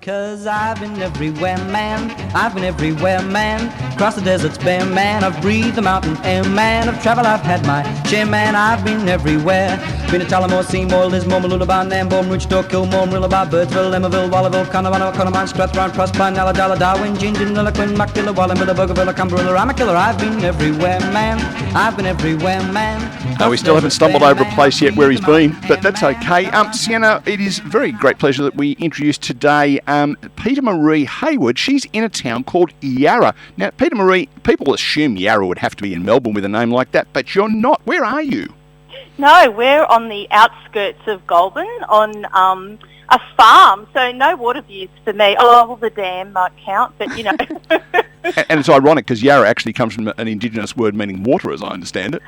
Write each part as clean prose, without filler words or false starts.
'Cause I've been everywhere, man. I've been everywhere, man. Across the deserts bare, man. I've breathed the mountain air, man. Of travel I've had my share, man. I've been everywhere. Been to Tullamore, Seymour, Lismore, Mooloolaba, Nambour, Roochdore, Kilmore, Marillaba, Birdsville, Emmaville, Wallaville, Connemara, Connemara, Strathrown, Proserpine, Ulladulla, Darwin, Gingin, Lilliquin, Muckdilla, Wallumbilla, Bougainville, Cumberland, I'm a killer. I've been everywhere, man. I've been everywhere, man. No, we still haven't stumbled over a place yet where he's been, but that's okay. Sienna, it is a very great pleasure that we introduce today Peta-Maree Hayward. She's in a town called Yarra. Now, Peta-Maree, people assume Yarra would have to be in Melbourne with a name like that, but you're not. Where are you? No, we're on the outskirts of Goulburn on a farm, so no water views for me. Oh, well, the dam might count, but, you know. And it's ironic because Yarra actually comes from an Indigenous word meaning water, as I understand it.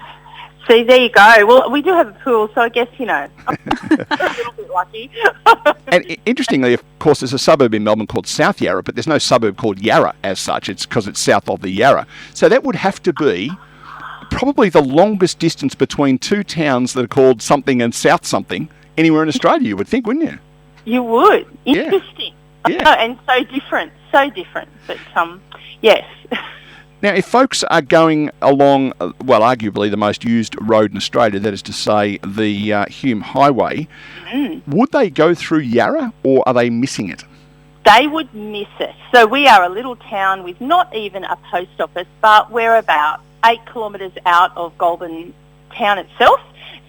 See, there you go. Well, we do have a pool, so I guess, you know, I'm a little bit lucky. And interestingly, of course, there's a suburb in Melbourne called South Yarra, but there's no suburb called Yarra as such. It's because it's south of the Yarra. So that would have to be probably the longest distance between two towns that are called something and South something anywhere in Australia, you would think, wouldn't you? You would. Interesting. Yeah. And so different. But, yes. Now, if folks are going along, well, arguably the most used road in Australia, that is to say the Hume Highway, would they go through Yarra or are they missing it? They would miss it. So we are a little town with not even a post office, but we're about 8 kilometres out of Goulburn town itself.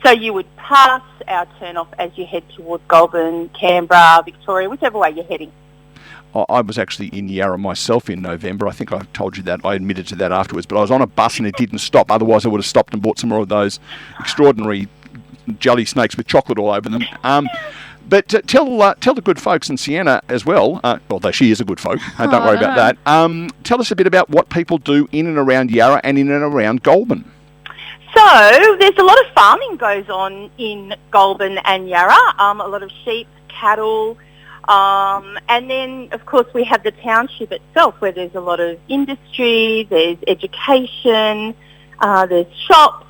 So you would pass our turn-off as you head towards Goulburn, Canberra, Victoria, whichever way you're heading. I was actually in Yarra myself in November. I think I told you that. I admitted to that afterwards. But I was on a bus and it didn't stop. Otherwise, I would have stopped and bought some more of those extraordinary jelly snakes with chocolate all over them. But tell the good folks in Sienna as well, although she is a good folk, don't worry about that. Tell us a bit about what people do in and around Yarra and in and around Goulburn. So there's a lot of farming goes on in Goulburn and Yarra, a lot of sheep, cattle, and then, of course, we have the township itself where there's a lot of industry, there's education, there's shops,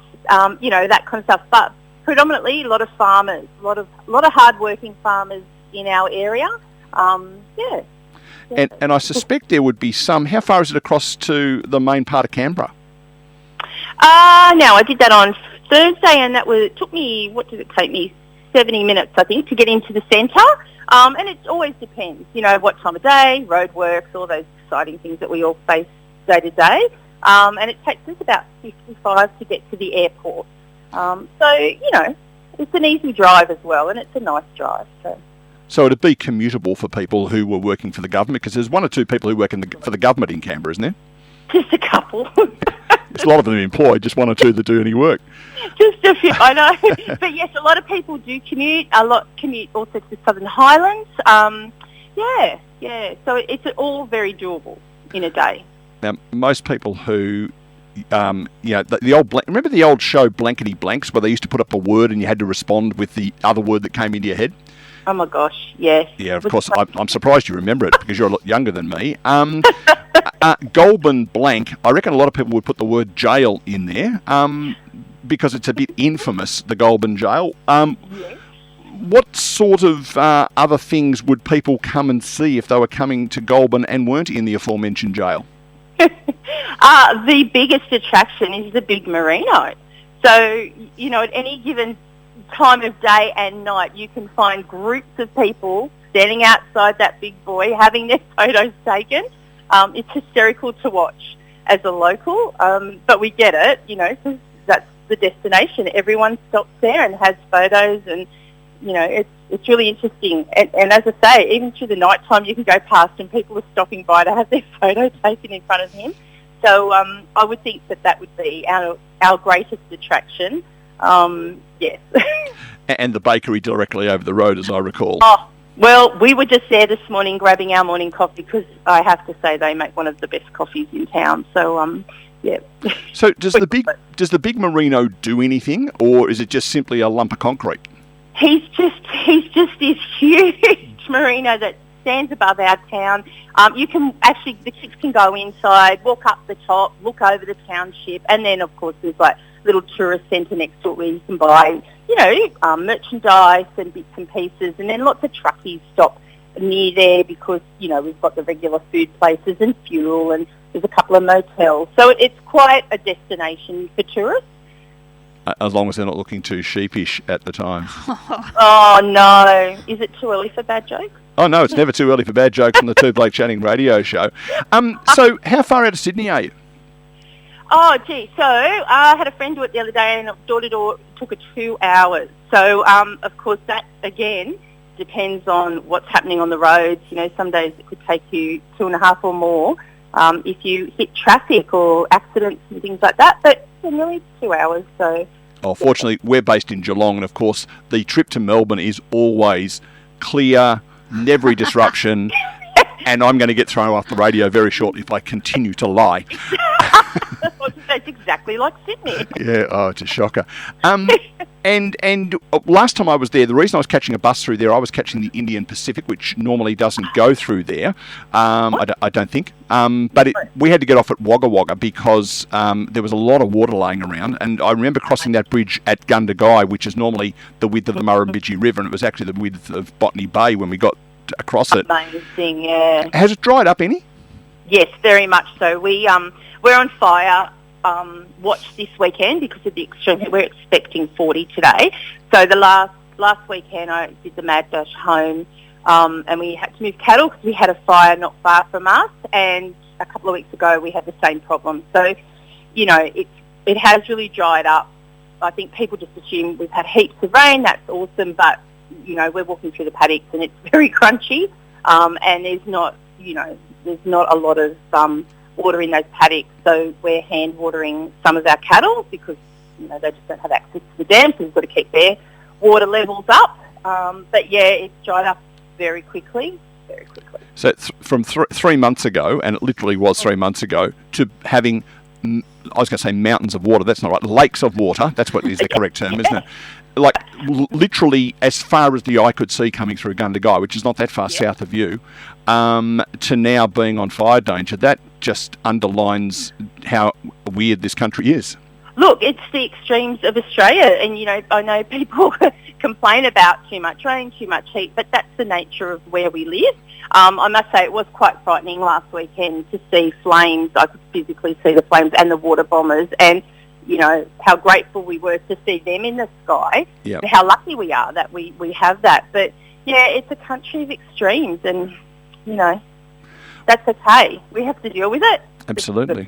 you know, that kind of stuff. But predominantly a lot of farmers, a lot of hard-working farmers in our area. Yeah. And I suspect there would be some. How far is it across to the main part of Canberra? Now, I did that on Thursday, and it took me, what did it take me, 70 minutes, I think, to get into the centre. And it always depends, you know, what time of day, roadworks, all those exciting things that we all face day to day. And it takes us about 55 to get to the airport. So, you know, it's an easy drive as well, and it's a nice drive. So it'd be commutable for people who were working for the government, because there's one or two people who work for the government in Canberra, isn't there? Just a couple. There's a lot of them employed, just one or two that do any work. Just a few, I know. But yes, a lot of people do commute. A lot commute also to the Southern Highlands. Yeah. So it's all very doable in a day. Now, most people who, remember the old show Blankety Blanks, where they used to put up a word and you had to respond with the other word that came into your head? Oh my gosh, yes. Yeah, of course. I'm surprised you remember it because you're a lot younger than me. Goulburn blank, I reckon a lot of people would put the word jail in there because it's a bit infamous, the Goulburn jail. Yes. What sort of other things would people come and see if they were coming to Goulburn and weren't in the aforementioned jail? The biggest attraction is the big merino. So, you know, at any given time of day and night, you can find groups of people standing outside that big buoy having their photos taken. It's hysterical to watch as a local, but we get it, you know, because that's the destination. Everyone stops there and has photos, and, you know, it's really interesting. And as I say, even through the night time, you can go past and people are stopping by to have their photo taken in front of him. So I would think that would be our greatest attraction. Yes. And the bakery directly over the road, as I recall. Oh, well, we were just there this morning grabbing our morning coffee because I have to say they make one of the best coffees in town. So, yeah. So does the big merino do anything, or is it just simply a lump of concrete? He's just this huge merino that stands above our town. You can actually, the kids can go inside, walk up the top, look over the township, and then of course there's like little tourist centre next to it where you can buy, you know, merchandise and bits and pieces, and then lots of truckies stop near there because, you know, we've got the regular food places and fuel, and there's a couple of motels. So it's quite a destination for tourists. As long as they're not looking too sheepish at the time. Oh, no. Is it too early for bad jokes? Oh, no, it's never too early for bad jokes on the Two Blake Chatting radio show. So how far out of Sydney are you? Oh, gee. So I had a friend do it the other day, and door-to-door took her 2 hours. So, of course, that, again, depends on what's happening on the roads. You know, some days it could take you 2.5 or more if you hit traffic or accidents and things like that. But nearly 2 hours, so... Oh, fortunately, we're based in Geelong, and, of course, the trip to Melbourne is always clear, never a disruption, and I'm going to get thrown off the radio very shortly if I continue to lie. That's exactly like Sydney. Yeah, oh, it's a shocker. And last time I was there, the reason I was catching a bus through there, I was catching the Indian Pacific, which normally doesn't go through there. I don't think. But we had to get off at Wagga Wagga because there was a lot of water laying around. And I remember crossing that bridge at Gundagai, which is normally the width of the Murrumbidgee River, and it was actually the width of Botany Bay when we got across it. Amazing, yeah. Has it dried up any? Yes, very much so. We're on fire. Watch this weekend because of the extreme. We're expecting 40 today. So the last weekend I did the mad dash home, and we had to move cattle because we had a fire not far from us. And a couple of weeks ago we had the same problem. So, you know, it has really dried up. I think people just assume we've had heaps of rain. That's awesome, but you know, we're walking through the paddocks and it's very crunchy. And there's not a lot of water in those paddocks, so we're hand watering some of our cattle because, you know, they just don't have access to the dam, so we've got to keep their water levels up. But yeah, it's dried up very quickly. So from 3 months ago, and it literally was 3 months ago, to having, I was going to say mountains of water, that's not right, lakes of water, that's what is the correct term, isn't it? Like literally as far as the eye could see coming through Gundagai, which is not that far south of you, to now being on fire danger, that just underlines how weird this country is. Look, it's the extremes of Australia, and, you know, I know people complain about too much rain, too much heat, but that's the nature of where we live. I must say it was quite frightening last weekend to see flames. I could physically see the flames and the water bombers, and, you know, how grateful we were to see them in the sky, yep. And how lucky we are that we have that. But, yeah, it's a country of extremes, and, you know, that's okay. We have to deal with it. Absolutely.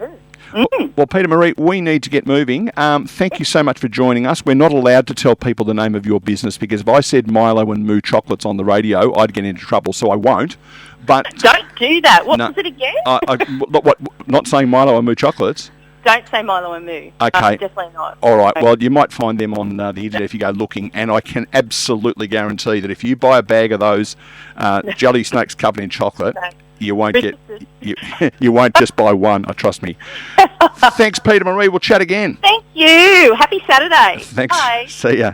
Well, Peta-Maree, we need to get moving. Thank you so much for joining us. We're not allowed to tell people the name of your business because if I said Milo and Moo Chocolates on the radio, I'd get into trouble, so I won't. But don't do that. What was it again? Not saying Milo and Moo Chocolates. Don't say Milo and Moo. Okay. Definitely not. All right. Well, you might find them on the internet if you go looking, and I can absolutely guarantee that if you buy a bag of those jelly snakes covered in chocolate, you won't you won't just buy one. Trust me. Thanks, Peta-Maree. We'll chat again. Thank you. Happy Saturday. Thanks. Bye. See ya.